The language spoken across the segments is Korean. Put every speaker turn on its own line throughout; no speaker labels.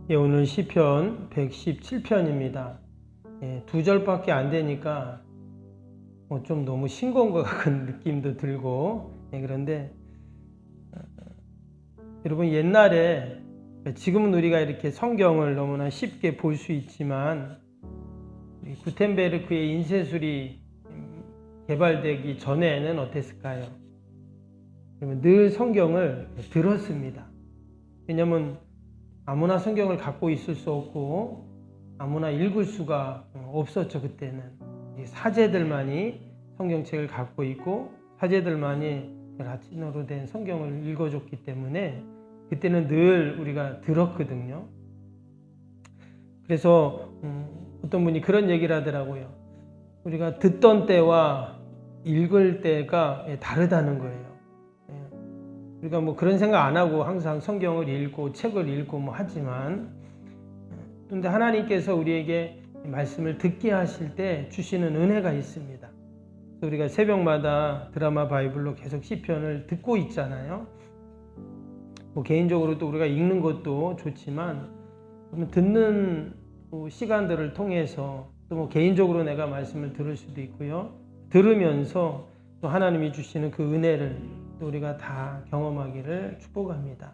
예, 오늘 시편 117편입니다. 예, 2절밖에 안 되니까 좀 너무 싱거운 것 같은 느낌도 들고, 그런데 여러분, 옛날에, 지금은 우리가 이렇게 성경을 너무나 쉽게 볼 수 있지만 구텐베르크의 인쇄술이 개발되기 전에는 어땠을까요? 늘 성경을 들었습니다. 왜냐하면 아무나 성경을 갖고 있을 수 없고 아무나 읽을 수가 없었죠. 그때는 사제들만이 성경책을 갖고 있고 사제들만이 라틴어로 된 성경을 읽어줬기 때문에 그때는 늘 우리가 들었거든요. 그래서 어떤 분이 그런 얘기를 하더라고요. 우리가 듣던 때와 읽을 때가 다르다는 거예요. 우리가 뭐 그런 생각 안 하고 항상 성경을 읽고 책을 읽고 하지만, 그런데 하나님께서 우리에게 말씀을 듣게 하실 때 주시는 은혜가 있습니다. 우리가 새벽마다 드라마 바이블로 계속 시편을 듣고 있잖아요. 뭐 개인적으로 또 우리가 읽는 것도 좋지만 듣는 시간들을 통해서 또 뭐 개인적으로 내가 말씀을 들을 수도 있고요. 들으면서 또 하나님이 주시는 그 은혜를 또 우리가 다 경험하기를 축복합니다.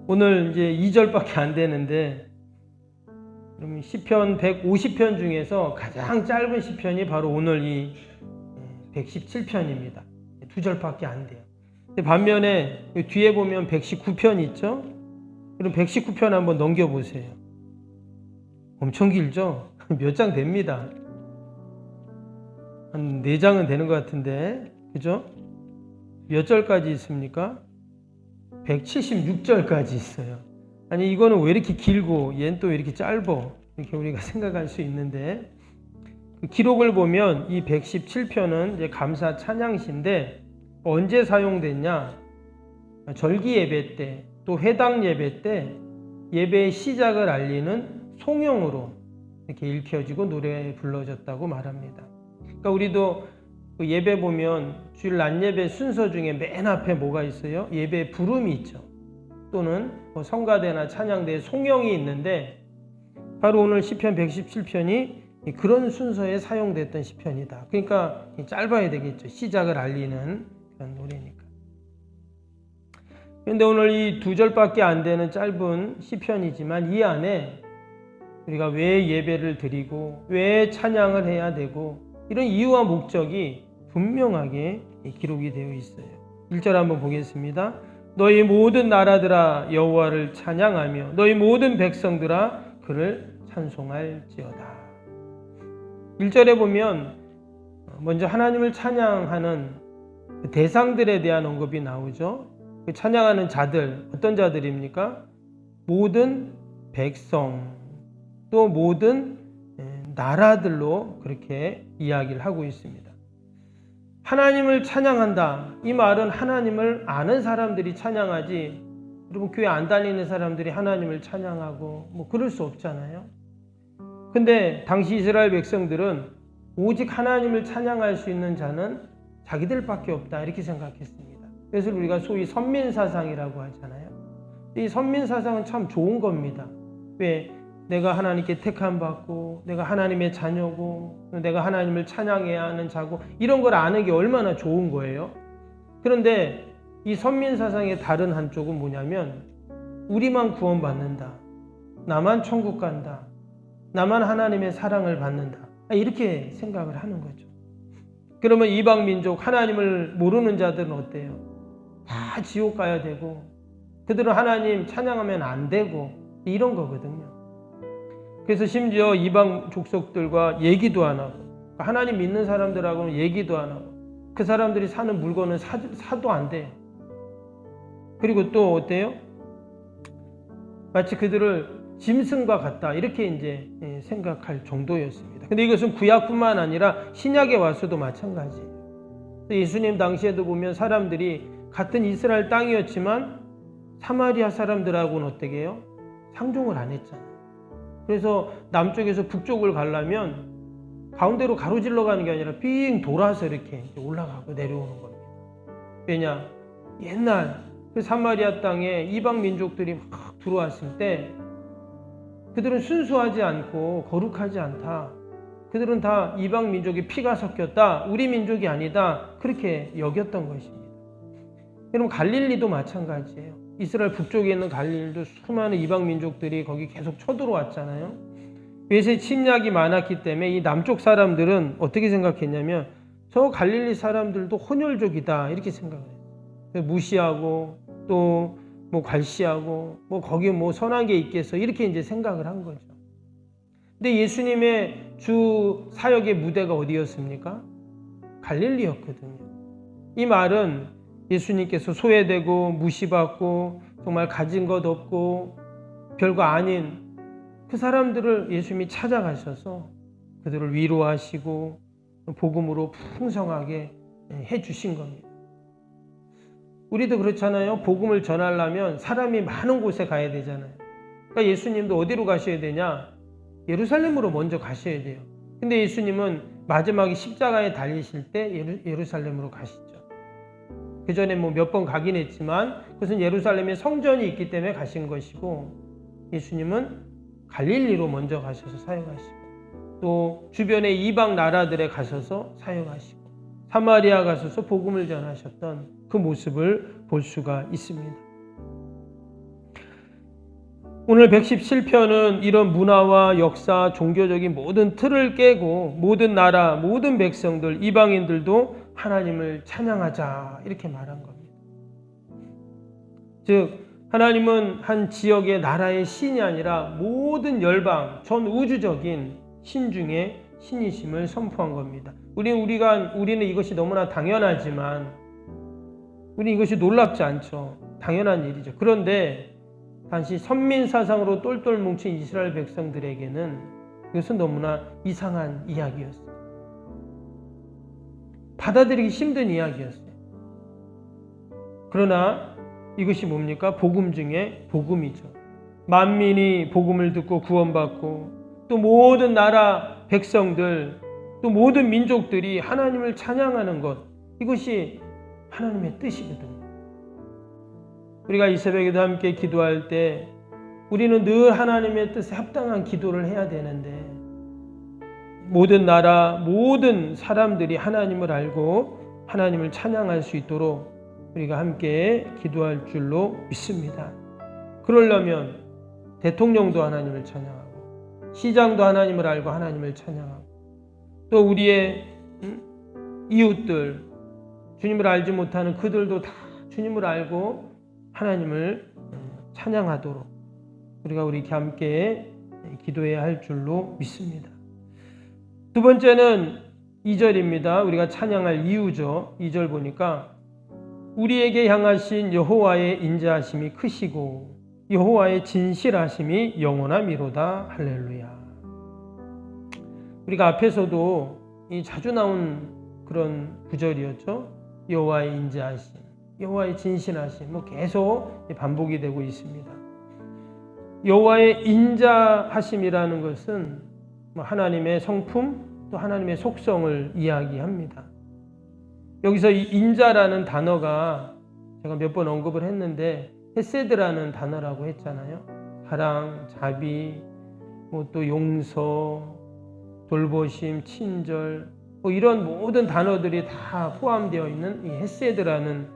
오늘 이제 2절밖에 안 되는데, 그럼 시편 150편 중에서 가장 짧은 시편이 바로 오늘 이 117편입니다. 2절밖에 안 돼요. 반면에 뒤에 보면 119편 있죠? 그럼 119편 한번 넘겨보세요. 엄청 길죠? 몇 장 됩니다. 한 4장은 되는 것 같은데, 그죠? 몇 절까지 있습니까? 176절까지 있어요. 아니, 이거는 왜 이렇게 길고 얘는 또 이렇게 짧어? 이렇게 우리가 생각할 수 있는데, 그 기록을 보면 이 117편은 이제 감사 찬양시인데 언제 사용됐냐? 절기 예배 때, 또 회당 예배 때 예배의 시작을 알리는 송영으로 이렇게 읽혀지고 노래 불러졌다고 말합니다. 그러니까 우리도 그 예배 보면 주일 낮 예배 순서 중에 맨 앞에 뭐가 있어요? 예배 부름이 있죠. 또는 뭐 성가대나 찬양대에 송영이 있는데, 바로 오늘 시편 117편이 그런 순서에 사용됐던 시편이다. 그러니까 짧아야 되겠죠. 시작을 알리는 그런 노래니까. 그런데 오늘 이 2절밖에 안 되는 짧은 시편이지만 이 안에 우리가 왜 예배를 드리고 왜 찬양을 해야 되고 이런 이유와 목적이 분명하게 기록이 되어 있어요. 1절 한번 보겠습니다. 너희 모든 나라들아 여호와를 찬양하며 너희 모든 백성들아 그를 찬송할지어다. 1절에 보면 먼저 하나님을 찬양하는 그 대상들에 대한 언급이 나오죠. 그 찬양하는 자들, 어떤 자들입니까? 모든 백성, 또 모든 나라들로 그렇게 이야기를 하고 있습니다. 하나님을 찬양한다. 이 말은 하나님을 아는 사람들이 찬양하지, 여러분 교회 안 다니는 사람들이 하나님을 찬양하고 뭐 그럴 수 없잖아요. 근데 당시 이스라엘 백성들은 오직 하나님을 찬양할 수 있는 자는 자기들밖에 없다 이렇게 생각했습니다. 그래서 우리가 소위 선민사상이라고 하잖아요. 이 선민사상은 참 좋은 겁니다. 왜? 내가 하나님께 택함받고 내가 하나님의 자녀고 내가 하나님을 찬양해야 하는 자고 이런 걸 아는 게 얼마나 좋은 거예요. 그런데 이 선민사상의 다른 한쪽은 뭐냐면 우리만 구원받는다, 나만 천국 간다, 나만 하나님의 사랑을 받는다, 이렇게 생각을 하는 거죠. 그러면 이방민족 하나님을 모르는 자들은 어때요? 다 지옥 가야 되고 그들은 하나님 찬양하면 안 되고 이런 거거든요. 그래서 심지어 이방 족속들과 얘기도 안 하고 하나님 믿는 사람들하고는 얘기도 안 하고 그 사람들이 사는 물건은 사도 안 돼요. 그리고 또 어때요? 마치 그들을 짐승과 같다 이렇게 이제 생각할 정도였습니다. 근데 이것은 구약뿐만 아니라 신약에 와서도 마찬가지예요. 예수님 당시에도 보면 사람들이 같은 이스라엘 땅이었지만 사마리아 사람들하고는 어떻게 해요? 상종을 안 했잖아요. 그래서 남쪽에서 북쪽을 가려면 가운데로 가로질러 가는 게 아니라 삥 돌아서 이렇게 올라가고 내려오는 겁니다. 왜냐? 옛날 그 사마리아 땅에 이방 민족들이 막 들어왔을 때 그들은 순수하지 않고 거룩하지 않다. 그들은 다 이방 민족의 피가 섞였다. 우리 민족이 아니다. 그렇게 여겼던 것입니다. 여러분 갈릴리도 마찬가지예요. 이스라엘 북쪽에 있는 갈릴리도 수많은 이방 민족들이 거기 계속 쳐들어왔잖아요. 외세 침략이 많았기 때문에 이 남쪽 사람들은 어떻게 생각했냐면 저 갈릴리 사람들도 혼혈족이다 이렇게 생각해요. 무시하고 또 뭐 괄시하고 뭐 거기 뭐 선한 게 있겠어 이렇게 이제 생각을 한 거죠. 근데 예수님의 주 사역의 무대가 어디였습니까? 갈릴리였거든요. 이 말은 예수님께서 소외되고 무시받고 정말 가진 것 없고 별거 아닌 그 사람들을 예수님이 찾아가셔서 그들을 위로하시고 복음으로 풍성하게 해주신 겁니다. 우리도 그렇잖아요. 복음을 전하려면 사람이 많은 곳에 가야 되잖아요. 그러니까 예수님도 어디로 가셔야 되냐? 예루살렘으로 먼저 가셔야 돼요. 근데 예수님은 마지막에 십자가에 달리실 때 예루살렘으로 가시죠. 그 전에 뭐 몇 번 가긴 했지만 그것은 예루살렘에 성전이 있기 때문에 가신 것이고 예수님은 갈릴리로 먼저 가셔서 사역하시고 또 주변의 이방 나라들에 가셔서 사역하시고 사마리아 가셔서 복음을 전하셨던 그 모습을 볼 수가 있습니다. 오늘 117편은 이런 문화와 역사, 종교적인 모든 틀을 깨고 모든 나라, 모든 백성들, 이방인들도 하나님을 찬양하자 이렇게 말한 겁니다. 즉 하나님은 한 지역의 나라의 신이 아니라 모든 열방, 전 우주적인 신 중에 신이심을 선포한 겁니다. 우리는 이것이 너무나 당연하지만 우리는 이것이 놀랍지 않죠. 당연한 일이죠. 그런데 단지 선민사상으로 똘똘 뭉친 이스라엘 백성들에게는 이것은 너무나 이상한 이야기였어요. 받아들이기 힘든 이야기였어요. 그러나 이것이 뭡니까? 복음 중에 복음이죠. 만민이 복음을 듣고 구원받고 또 모든 나라 백성들 또 모든 민족들이 하나님을 찬양하는 것 이것이 하나님의 뜻이거든요. 우리가 이 새벽에도 함께 기도할 때 우리는 늘 하나님의 뜻에 합당한 기도를 해야 되는데 모든 나라, 모든 사람들이 하나님을 알고 하나님을 찬양할 수 있도록 우리가 함께 기도할 줄로 믿습니다. 그러려면 대통령도 하나님을 찬양하고 시장도 하나님을 알고 하나님을 찬양하고 또 우리의 이웃들 주님을 알지 못하는 그들도 다 주님을 알고 하나님을 찬양하도록 우리가 함께 기도해야 할 줄로 믿습니다. 두 번째는 2절입니다. 우리가 찬양할 이유죠. 2절 보니까 우리에게 향하신 여호와의 인자하심이 크시고 여호와의 진실하심이 영원하미로다. 할렐루야. 우리가 앞에서도 자주 나온 그런 구절이었죠. 여호와의 인자하심, 여호와의 진실하심 계속 반복이 되고 있습니다. 여호와의 인자하심이라는 것은 하나님의 성품 또 하나님의 속성을 이야기합니다. 여기서 이 인자라는 단어가 제가 몇 번 언급을 했는데 헤세드라는 단어라고 했잖아요. 사랑, 자비, 또 용서, 돌보심, 친절 이런 모든 단어들이 다 포함되어 있는 이 헤세드라는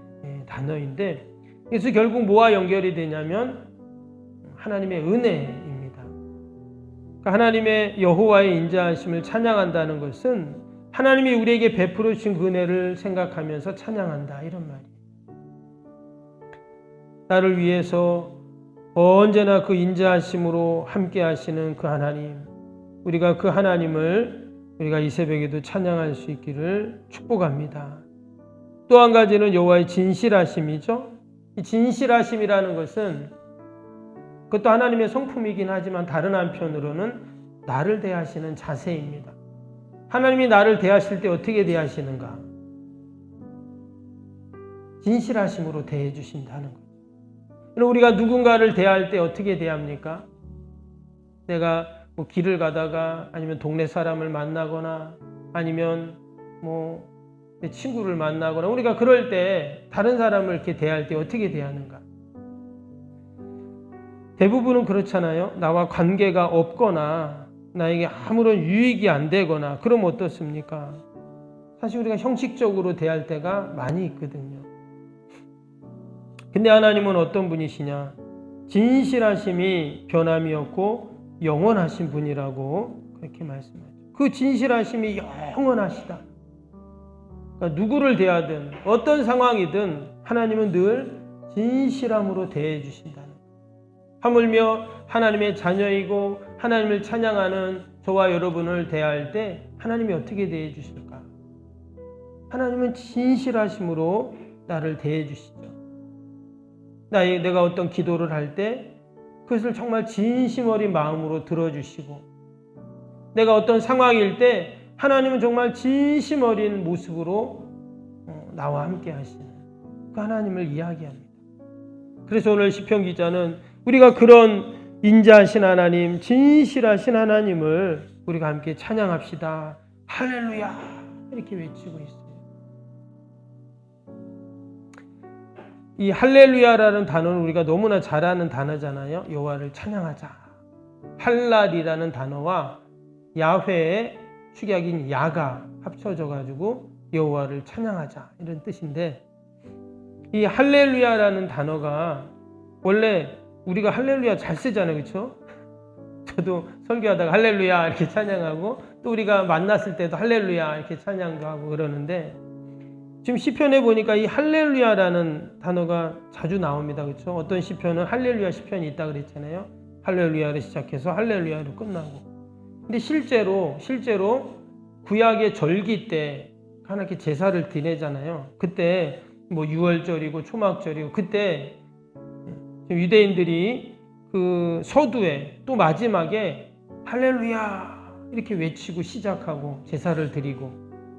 단어인데 그래서 결국 뭐와 연결이 되냐면 하나님의 은혜입니다. 그러니까 하나님의 여호와의 인자하심을 찬양한다는 것은 하나님이 우리에게 베풀어 주신 그 은혜를 생각하면서 찬양한다 이런 말이에요. 나를 위해서 언제나 그 인자하심으로 함께 하시는 그 하나님, 우리가 그 하나님을 우리가 이 새벽에도 찬양할 수 있기를 축복합니다. 또 한 가지는 여호와의 진실하심이죠. 이 진실하심이라는 것은 그것도 하나님의 성품이긴 하지만 다른 한편으로는 나를 대하시는 자세입니다. 하나님이 나를 대하실 때 어떻게 대하시는가? 진실하심으로 대해 주신다는 거죠. 우리가 누군가를 대할 때 어떻게 대합니까? 내가 길을 가다가 아니면 동네 사람을 만나거나 아니면 내 친구를 만나거나 우리가 그럴 때 다른 사람을 이렇게 대할 때 어떻게 대하는가? 대부분은 그렇잖아요. 나와 관계가 없거나 나에게 아무런 유익이 안 되거나 그럼 어떻습니까? 사실 우리가 형식적으로 대할 때가 많이 있거든요. 근데 하나님은 어떤 분이시냐? 진실하심이 변함이 없고 영원하신 분이라고 그렇게 말씀하죠. 그 진실하심이 영원하시다. 그러니까 누구를 대하든 어떤 상황이든 하나님은 늘 진실함으로 대해 주신다는 거예요. 하물며 하나님의 자녀이고 하나님을 찬양하는 저와 여러분을 대할 때 하나님이 어떻게 대해 주실까? 하나님은 진실하심으로 나를 대해 주시죠. 내가 어떤 기도를 할 때 그것을 정말 진심 어린 마음으로 들어주시고, 내가 어떤 상황일 때 하나님은 정말 진심 어린 모습으로 나와 함께 하시는 그 하나님을 이야기합니다. 그래서 오늘 시편 기자는 우리가 그런 인자하신 하나님, 진실하신 하나님을 우리가 함께 찬양합시다. 할렐루야! 이렇게 외치고 있어요. 이 할렐루야라는 단어는 우리가 너무나 잘 아는 단어잖아요. 여호와를 찬양하자. 할랄이라는 단어와 야훼의 축약인 야가 합쳐져 가지고 여호와를 찬양하자 이런 뜻인데, 이 할렐루야라는 단어가 원래 우리가 할렐루야 잘 쓰잖아요. 그렇죠? 저도 설교하다가 할렐루야 이렇게 찬양하고, 또 우리가 만났을 때도 할렐루야 이렇게 찬양도 하고 그러는데, 지금 시편에 보니까 이 할렐루야라는 단어가 자주 나옵니다. 그렇죠? 어떤 시편은 할렐루야 시편이 있다 그랬잖아요. 할렐루야를 시작해서 할렐루야로 끝나고. 근데 실제로 구약의 절기 때 하나님께 제사를 드리잖아요. 그때 뭐 유월절이고 초막절이고, 그때 유대인들이 그 서두에 또 마지막에 할렐루야 이렇게 외치고 시작하고 제사를 드리고,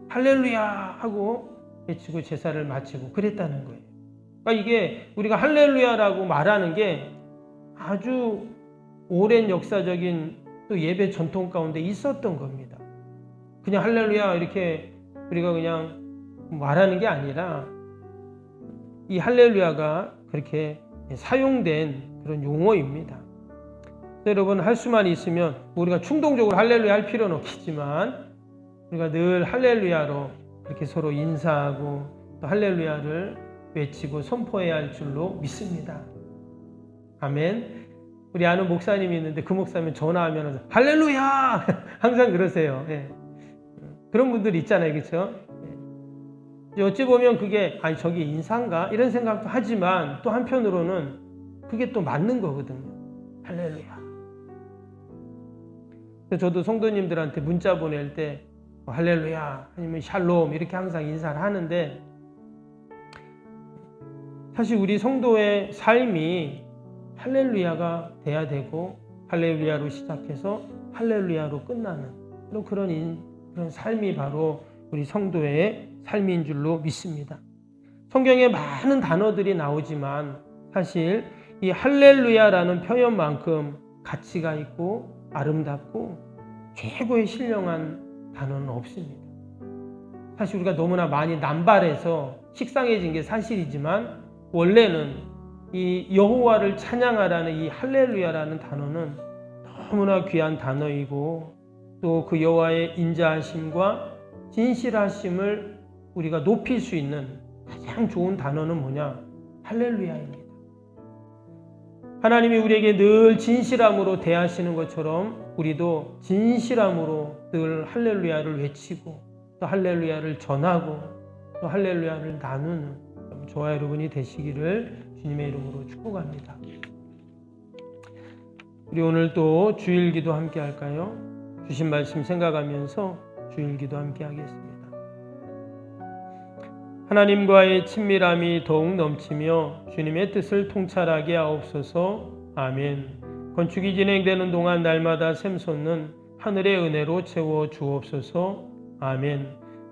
할렐루야 하고 외치고 제사를 마치고 그랬다는 거예요. 그러니까 이게 우리가 할렐루야라고 말하는 게 아주 오랜 역사적인 또 예배 전통 가운데 있었던 겁니다. 그냥 할렐루야 이렇게 우리가 그냥 말하는 게 아니라, 이 할렐루야가 그렇게 사용된 그런 용어입니다. 여러분, 할 수만 있으면 우리가 충동적으로 할렐루야 할 필요는 없겠지만 우리가 늘 할렐루야로 이렇게 서로 인사하고 또 할렐루야를 외치고 선포해야 할 줄로 믿습니다. 아멘. 우리 아는 목사님이 있는데 그 목사님 전화하면 할렐루야 항상 그러세요. 예. 그런 분들 있잖아요. 그렇죠? 예. 어찌 보면 그게 저게 인사인가 이런 생각도 하지만, 또 한편으로는 그게 또 맞는 거거든요. 할렐루야. 저도 성도님들한테 문자 보낼 때 할렐루야 아니면 샬롬 이렇게 항상 인사를 하는데, 사실 우리 성도의 삶이 할렐루야가 돼야 되고, 할렐루야로 시작해서 할렐루야로 끝나는 그런 삶이 바로 우리 성도의 삶인 줄로 믿습니다. 성경에 많은 단어들이 나오지만 사실 이 할렐루야라는 표현만큼 가치가 있고 아름답고 최고의 신령한 단어는 없습니다. 사실 우리가 너무나 많이 남발해서 식상해진 게 사실이지만, 원래는 이 여호와를 찬양하라는 이 할렐루야라는 단어는 너무나 귀한 단어이고, 또 그 여호와의 인자하심과 진실하심을 우리가 높일 수 있는 가장 좋은 단어는 뭐냐? 할렐루야입니다. 하나님이 우리에게 늘 진실함으로 대하시는 것처럼 우리도 진실함으로 늘 할렐루야를 외치고 또 할렐루야를 전하고 또 할렐루야를 나누는 저와 여러분이 되시기를 주님의 이름으로 축복합니다. 우리 오늘 또 주일기도 함께 할까요? 주신 말씀 생각하면서 주일기도 함께 하겠습니다. 하나님과의 친밀함이 더욱 넘치며 주님의 뜻을 통찰하게 하옵소서. 아멘. 건축이 진행되는 동안 날마다 샘솟는 하늘의 은혜로 채워 주옵소서. 아멘.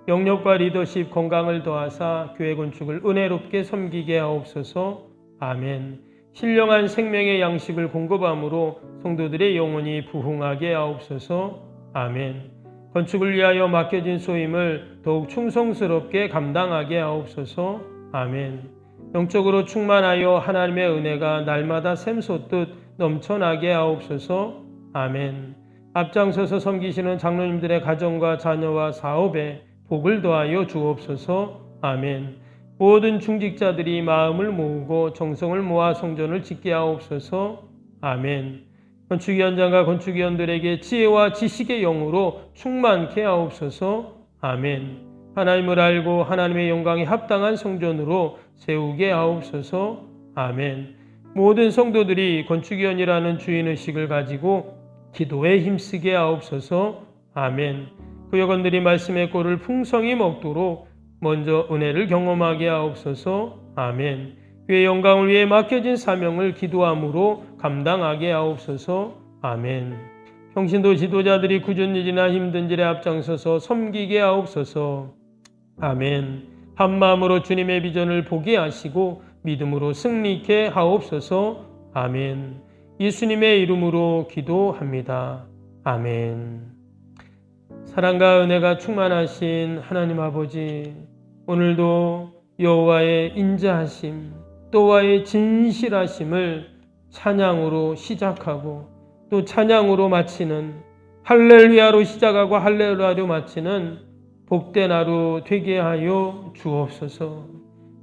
영역과 리더십 건강을 더하사 교회 건축을 은혜롭게 섬기게 하옵소서. 아멘. 신령한 생명의 양식을 공급함으로 성도들의 영혼이 부흥하게 하옵소서. 아멘. 건축을 위하여 맡겨진 소임을 더욱 충성스럽게 감당하게 하옵소서. 아멘. 영적으로 충만하여 하나님의 은혜가 날마다 샘솟듯 넘쳐나게 하옵소서. 아멘. 앞장서서 섬기시는 장로님들의 가정과 자녀와 사업에 복을 더하여 주옵소서. 아멘. 모든 중직자들이 마음을 모으고 정성을 모아 성전을 짓게 하옵소서. 아멘. 건축위원장과 건축위원들에게 지혜와 지식의 영으로 충만케 하옵소서. 아멘. 하나님을 알고 하나님의 영광에 합당한 성전으로 세우게 하옵소서. 아멘. 모든 성도들이 건축위원이라는 주인의식을 가지고 기도에 힘쓰게 하옵소서. 아멘. 구역원들이 말씀의 꼴을 풍성히 먹도록 먼저 은혜를 경험하게 하옵소서. 아멘. 그의 영광을 위해 맡겨진 사명을 기도함으로 감당하게 하옵소서. 아멘. 평신도 지도자들이 굳은 일이나 힘든 일에 앞장서서 섬기게 하옵소서. 아멘. 한마음으로 주님의 비전을 보게 하시고 믿음으로 승리케 하옵소서. 아멘. 예수님의 이름으로 기도합니다. 아멘. 사랑과 은혜가 충만하신 하나님 아버지, 오늘도 여호와의 인자하심, 또와의 진실하심을 찬양으로 시작하고 또 찬양으로 마치는, 할렐루야로 시작하고 할렐루야로 마치는 복된 하루 되게 하여 주옵소서.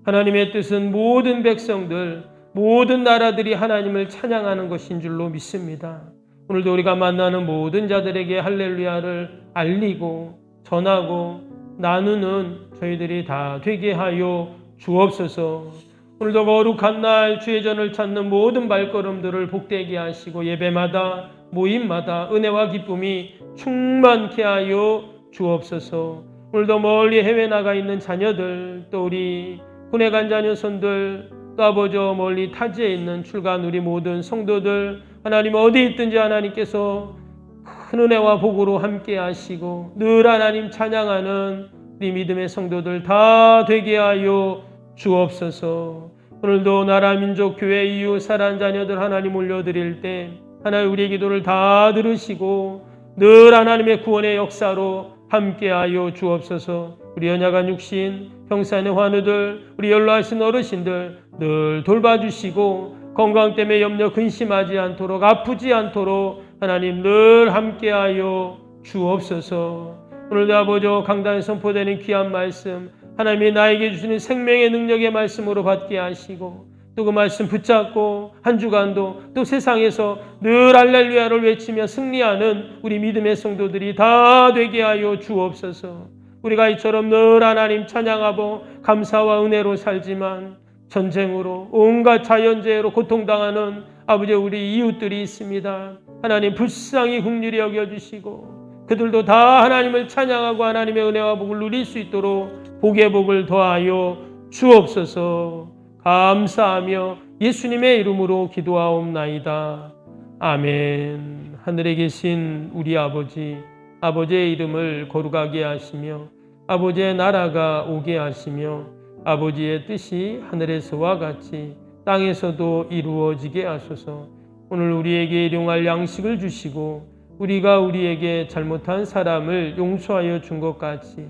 하나님의 뜻은 모든 백성들, 모든 나라들이 하나님을 찬양하는 것인 줄로 믿습니다. 오늘도 우리가 만나는 모든 자들에게 할렐루야를 알리고 전하고 나누는 저희들이 다 되게 하여 주옵소서. 오늘도 거룩한 날 주의 전을 찾는 모든 발걸음들을 복되게 하시고 예배마다 모임마다 은혜와 기쁨이 충만케 하여 주옵소서. 오늘도 멀리 해외 나가 있는 자녀들, 또 우리 군에 간 자녀손들, 또 아버지 멀리 타지에 있는 출간 우리 모든 성도들, 하나님 어디 있든지 하나님께서 큰 은혜와 복으로 함께 하시고 늘 하나님 찬양하는 우리 믿음의 성도들 다 되게 하여 주옵소서. 오늘도 나라 민족 교회 이웃 사랑 자녀들 하나님 올려드릴 때 하나님 우리의 기도를 다 들으시고 늘 하나님의 구원의 역사로 함께하여 주옵소서. 우리 연약한 육신, 평산의 환우들, 우리 연로하신 어르신들 늘 돌봐주시고 건강 때문에 염려 근심하지 않도록, 아프지 않도록 하나님 늘 함께하여 주옵소서. 오늘도 아버지 강단에 선포되는 귀한 말씀 하나님이 나에게 주시는 생명의 능력의 말씀으로 받게 하시고 또 그 말씀 붙잡고 한 주간도 또 세상에서 늘 할렐루야를 외치며 승리하는 우리 믿음의 성도들이 다 되게 하여 주옵소서. 우리가 이처럼 늘 하나님 찬양하고 감사와 은혜로 살지만 전쟁으로 온갖 자연재해로 고통당하는 아버지 우리 이웃들이 있습니다. 하나님 불쌍히 긍휼히 여겨주시고 그들도 다 하나님을 찬양하고 하나님의 은혜와 복을 누릴 수 있도록 복의 복을 더하여 주옵소서. 감사하며 예수님의 이름으로 기도하옵나이다. 아멘. 하늘에 계신 우리 아버지, 아버지의 이름을 거룩하게 하시며 아버지의 나라가 오게 하시며 아버지의 뜻이 하늘에서와 같이 땅에서도 이루어지게 하소서. 오늘 우리에게 일용할 양식을 주시고 우리가 우리에게 잘못한 사람을 용서하여 준 것 같이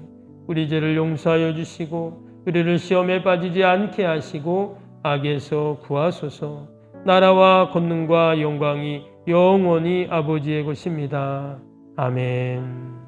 우리 죄를 용서하여 주시고 우리를 시험에 빠지지 않게 하시고 악에서 구하소서. 나라와 권능과 영광이 영원히 아버지의 것입니다. 아멘.